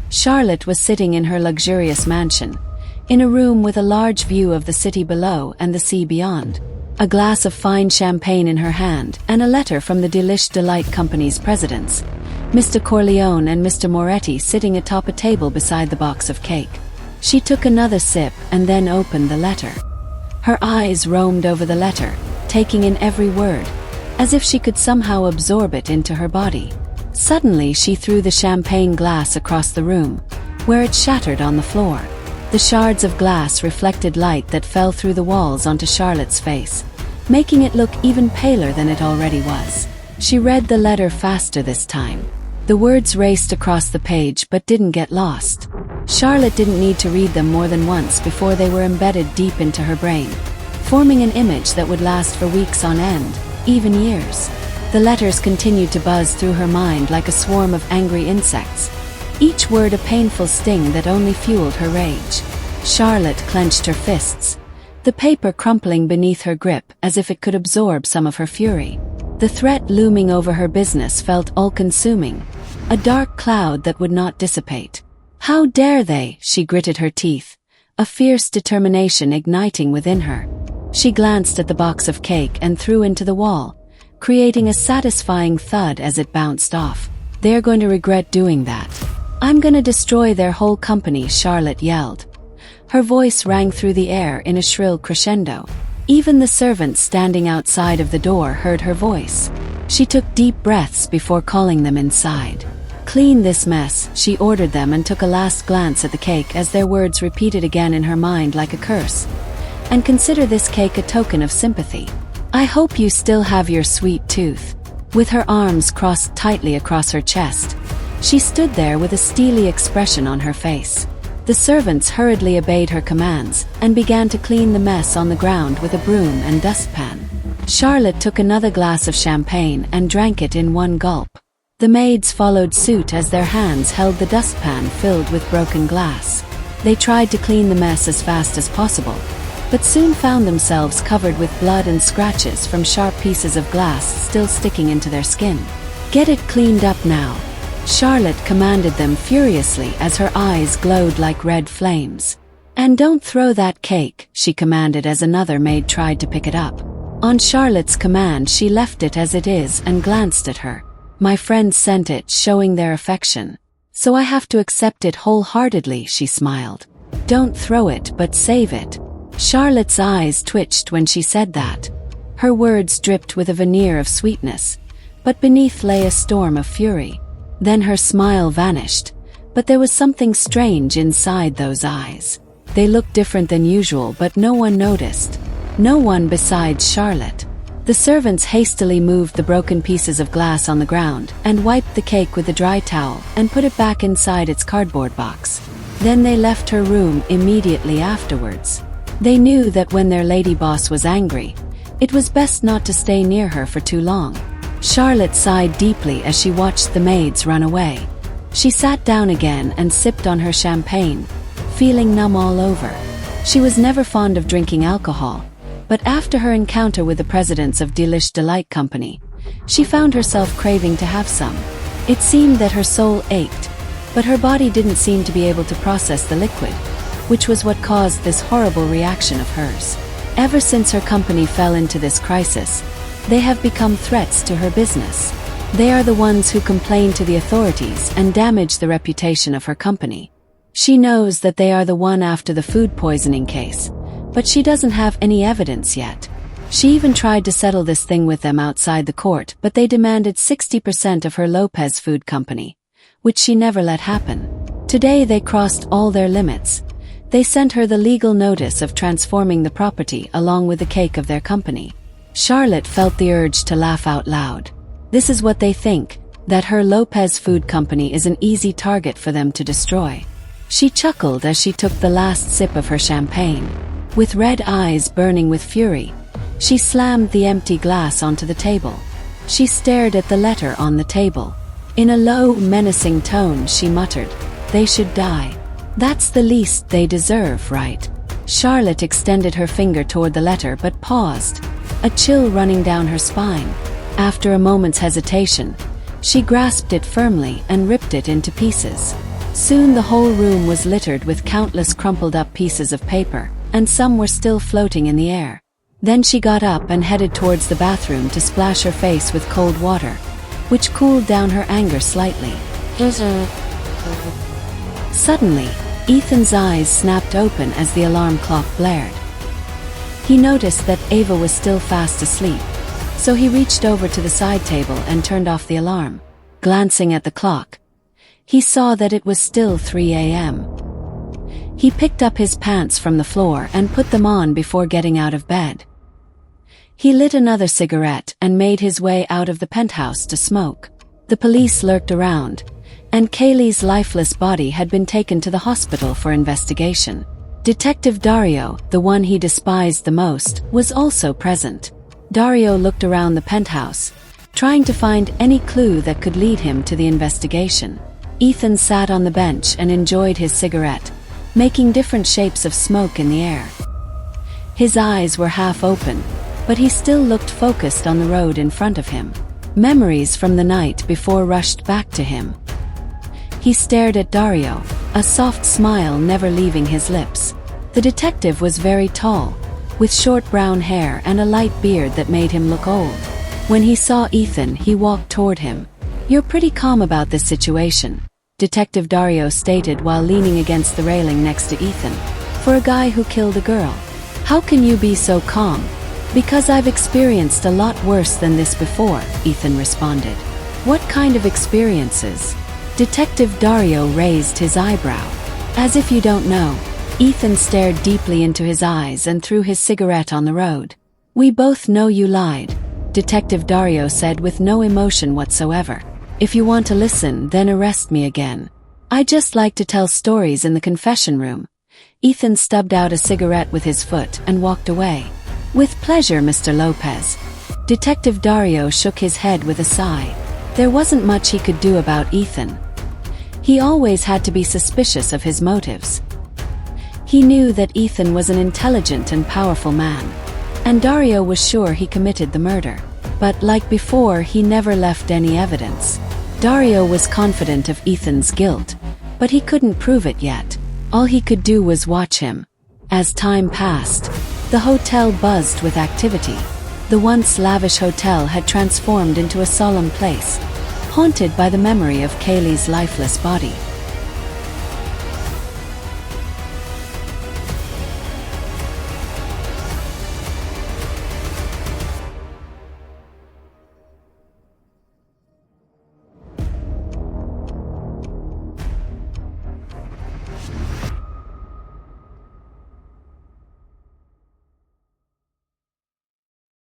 Charlotte was sitting in her luxurious mansion, in a room with a large view of the city below and the sea beyond. A glass of fine champagne in her hand, and a letter from the Delish Delight Company's presidents, Mr. Corleone and Mr. Moretti, sitting atop a table beside the box of cake. She took another sip and then opened the letter. Her eyes roamed over the letter, taking in every word, as if she could somehow absorb it into her body. Suddenly she threw the champagne glass across the room, where it shattered on the floor. The shards of glass reflected light that fell through the walls onto Charlotte's face, making it look even paler than it already was. She read the letter faster this time. The words raced across the page but didn't get lost. Charlotte didn't need to read them more than once before they were embedded deep into her brain, forming an image that would last for weeks on end, even years. The letters continued to buzz through her mind like a swarm of angry insects, each word a painful sting that only fueled her rage. Charlotte clenched her fists, the paper crumpling beneath her grip as if it could absorb some of her fury. The threat looming over her business felt all-consuming, a dark cloud that would not dissipate. How dare they, she gritted her teeth, a fierce determination igniting within her. She glanced at the box of cake and threw into the wall, creating a satisfying thud as it bounced off. They're going to regret doing that. I'm gonna destroy their whole company, Charlotte yelled. Her voice rang through the air in a shrill crescendo. Even the servants standing outside of the door heard her voice. She took deep breaths before calling them inside. Clean this mess, she ordered them, and took a last glance at the cake as their words repeated again in her mind like a curse. And consider this cake a token of sympathy. I hope you still have your sweet tooth. With her arms crossed tightly across her chest, she stood there with a steely expression on her face. The servants hurriedly obeyed her commands and began to clean the mess on the ground with a broom and dustpan. Charlotte took another glass of champagne and drank it in one gulp. The maids followed suit as their hands held the dustpan filled with broken glass. They tried to clean the mess as fast as possible, but soon found themselves covered with blood and scratches from sharp pieces of glass still sticking into their skin. Get it cleaned up now, Charlotte commanded them furiously as her eyes glowed like red flames. And don't throw that cake, she commanded as another maid tried to pick it up. On Charlotte's command, she left it as it is and glanced at her. My friends sent it, showing their affection, so I have to accept it wholeheartedly, she smiled. Don't throw it, but save it. Charlotte's eyes twitched when she said that. Her words dripped with a veneer of sweetness, but beneath lay a storm of fury. Then her smile vanished, but there was something strange inside those eyes. They looked different than usual, but no one noticed. No one besides Charlotte. The servants hastily moved the broken pieces of glass on the ground and wiped the cake with a dry towel and put it back inside its cardboard box. Then they left her room immediately afterwards. They knew that when their lady boss was angry, it was best not to stay near her for too long. Charlotte sighed deeply as she watched the maids run away. She sat down again and sipped on her champagne, feeling numb all over. She was never fond of drinking alcohol, but after her encounter with the presidents of Delish Delight Company, she found herself craving to have some. It seemed that her soul ached, but her body didn't seem to be able to process the liquid, which was what caused this horrible reaction of hers. Ever since her company fell into this crisis, they have become threats to her business. They are the ones who complain to the authorities and damage the reputation of her company. She knows that they are the one after the food poisoning case, but she doesn't have any evidence yet. She even tried to settle this thing with them outside the court, but they demanded 60% of her Lopez Food Company, which she never let happen. Today they crossed all their limits. They sent her the legal notice of transforming the property along with the cake of their company. Charlotte felt the urge to laugh out loud. This is what they think, that her Lopez Food Company is an easy target for them to destroy. She chuckled as she took the last sip of her champagne. With red eyes burning with fury, she slammed the empty glass onto the table. She stared at the letter on the table. In a low, menacing tone, she muttered, "They should die. That's the least they deserve, right?" Charlotte extended her finger toward the letter but paused, a chill running down her spine. After a moment's hesitation, she grasped it firmly and ripped it into pieces. Soon the whole room was littered with countless crumpled-up pieces of paper, and some were still floating in the air. Then she got up and headed towards the bathroom to splash her face with cold water, which cooled down her anger slightly. Suddenly, Ethan's eyes snapped open as the alarm clock blared. He noticed that Ava was still fast asleep, so he reached over to the side table and turned off the alarm. Glancing at the clock, he saw that it was still 3 a.m. He picked up his pants from the floor and put them on before getting out of bed. He lit another cigarette and made his way out of the penthouse to smoke. The police lurked around, and Kaylee's lifeless body had been taken to the hospital for investigation. Detective Dario, the one he despised the most, was also present. Dario looked around the penthouse, trying to find any clue that could lead him to the investigation. Ethan sat on the bench and enjoyed his cigarette, making different shapes of smoke in the air. His eyes were half open, but he still looked focused on the road in front of him. Memories from the night before rushed back to him. He stared at Dario, a soft smile never leaving his lips. The detective was very tall, with short brown hair and a light beard that made him look old. When he saw Ethan, he walked toward him. "You're pretty calm about this situation," Detective Dario stated while leaning against the railing next to Ethan. "For a guy who killed a girl, how can you be so calm?" "Because I've experienced a lot worse than this before," Ethan responded. "What kind of experiences?" Detective Dario raised his eyebrow. "As if you don't know." Ethan stared deeply into his eyes and threw his cigarette on the road. "We both know you lied," Detective Dario said with no emotion whatsoever. "If you want to listen, then arrest me again. I just like to tell stories in the confession room." Ethan stubbed out a cigarette with his foot and walked away. "With pleasure, Mr. Lopez." Detective Dario shook his head with a sigh. There wasn't much he could do about Ethan. He always had to be suspicious of his motives. He knew that Ethan was an intelligent and powerful man, and Dario was sure he committed the murder. But like before, he never left any evidence. Dario was confident of Ethan's guilt, but he couldn't prove it yet. All he could do was watch him. As time passed, the hotel buzzed with activity. The once lavish hotel had transformed into a solemn place, haunted by the memory of Kaylee's lifeless body.